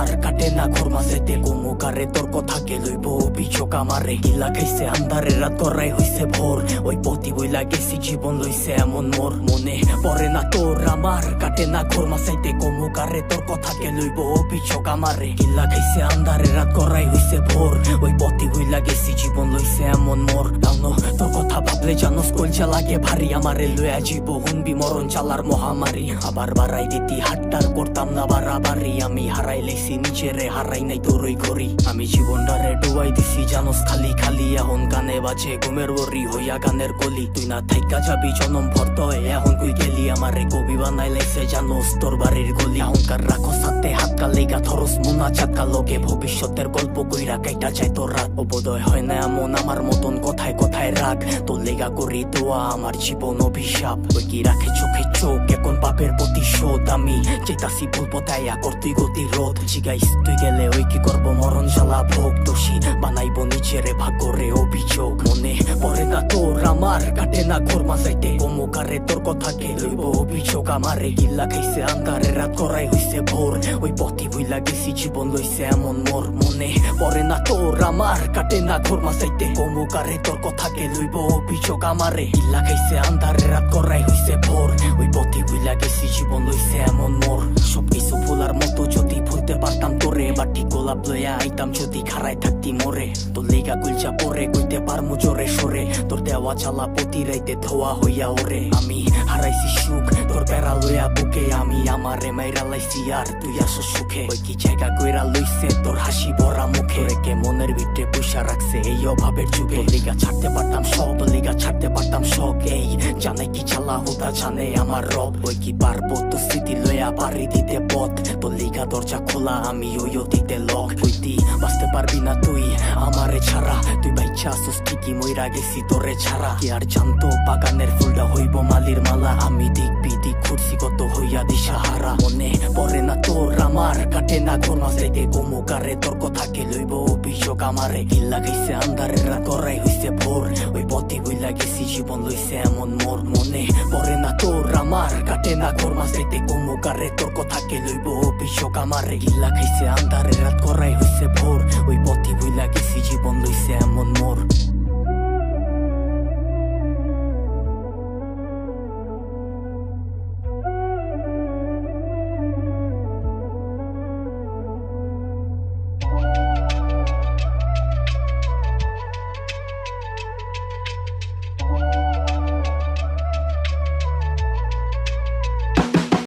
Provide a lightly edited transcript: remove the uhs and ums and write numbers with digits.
আমার কাটে না ঘর মাঝেতে গোমুকারে তোর কথা কে লইব অভিযোগ আমারে গিলা খাইছে আন্ধারের রাত করাই হইছে ভোর ওই পতি বইলা গেছি জীবন লইছে এমন মোর মনে পড়ে না তোর আমার কাটে না ঘর মাঝেতে গোমুকারে তোর কথা কে লইব অভিযোগ আমারে গিলা খাইছে আন্ধারের রাত করাই হইছে ভোর ওই পতি বইলা গেছি জীবন লইছে এমন মোর নাও তোর কথা ভাবলে জানোস কলচা লাগে ভারী আমারে লয়া জীব হুনবি মরণ চালার মহামারী আবার বাড়াই দিতি হাট্টার করতাম না বাড়াবাড়ি আমি হারাই লেছি নিজেরে হারাই নাই তোরই ঘড়ি আমি জীবনটারে ডুবাই দিছি জানোস খালি খালি এখন কানে বাজে ঘুমের ওরি হইয়া গানের গলি তুই না থাইকা যাবি জনম ভর্ত এখন কই গেলি আমারে কবি বানাই লাইছে জানোস তোর বাড়ির গলি অহংকার রাখো সাথে হাত কালেগা থরস মুনা চাকা লোকে ভবিষ্যতের গল্প কইরা কাইটা যায় তোর রাত অবোধয় হয় না এমন আমার মতন কথায় কথায় রাগ তোর লেগা করি দোয়া আমার জীবন অভিশাপ ওই কি রাখে চোখে চোখ এখন পাপের প্রতিশোধ আমি যেতাছি বলবো তাই করতুই গতি রোধ জিগাইস তুই গেলে ওই কি করবো মরণ জ্বালা ভোগ দোষী বানাইবো নিজেরে ভাগ্যরে অভিযোগ মনে পড়ে না তোর আমার কাটে না ঘর মাঝাইতে গোমুকারে তোর কথা কে লইব অভিযোগ আমারে গিল্লা খাইছে আন্ধারে রাত করাই হইছে ভোর ওই পথি বইলা গেছি জীবন লইছে এমন মোর মনে পড়ে না তোর আমার কাটে না ঘর মাঝাইতে গোমুকারে তোর কথা কে লইব অভিযোগ আমারে গিল্লা খাইছে আন্ধারে রাত করাই হইছে ভোর ওই পথি বইলা গেছি জীবন লইছে এমন মোর সবকিছু ভোলার মতো যদি ভুলতে পারতাম তোরে বাটি গোলাপ লইয়া আইতাম যদি খারাই থাকতি মোরে তোর লেগা গুলচা পরে কইতে পারমু জোরে সরে তোর দেওয়া চালা প্রতি রাইতে ধোয়া হইয়া ওরে আমি হারাইছি সুখ তোর বেড়া লইয়া বুকে আমি আমারে মাইরা লাইছি আর তুই আসো সুখে ওই কি জায়গা কইরা লইছে তোর হাসি ভরা মুখে রেখে মনের ভিতরে পয়সা রাখছে এই অভাবের যুগে লিগা ছাড়তে পারতাম সব লিগা ছাড়তে পারতাম শখ এই জানে কি চালা হুদা জানে আমার রব ওই কি পারবো তো স্মৃতি লইয়া পারি দিতে পথ তোর লিগা দরজা খোলা আমি ওই দিতে লক হইতি বাঁচতে পারবি না তুই আমারে ছাড়া তুই বাইচ্ছা আসোস ঠিকই মইরা গেছি তোরে ছাড়া কি আর জানতো বাগানের ফুলটা হইব মালির মালা আমি দিক বিদিক ঘুরছি কত হইয়া দিশাহারা মনে পড়ে না তোর আমার কাটে না ঘর মাঝাইতে গোমুকারে তোর কথা কে লইব অভিযোগ আমারে গিল্লা খাইছে আন্ধারের রাত করাই হইছে ভোর ওই পথি বইলা গেছি জীবন লইছে এমন মোর মনে পড়ে না তোর আমার কাটে না ঘর মাঝাইতে গোমুকারে তোর কথা কে লইব অভিযোগ আমারে গিল্লা খাইছে আন্ধারের রাত করাই হইছে ভোর ওই পথি বইলা গেছি জীবন লইছে এমন মোর।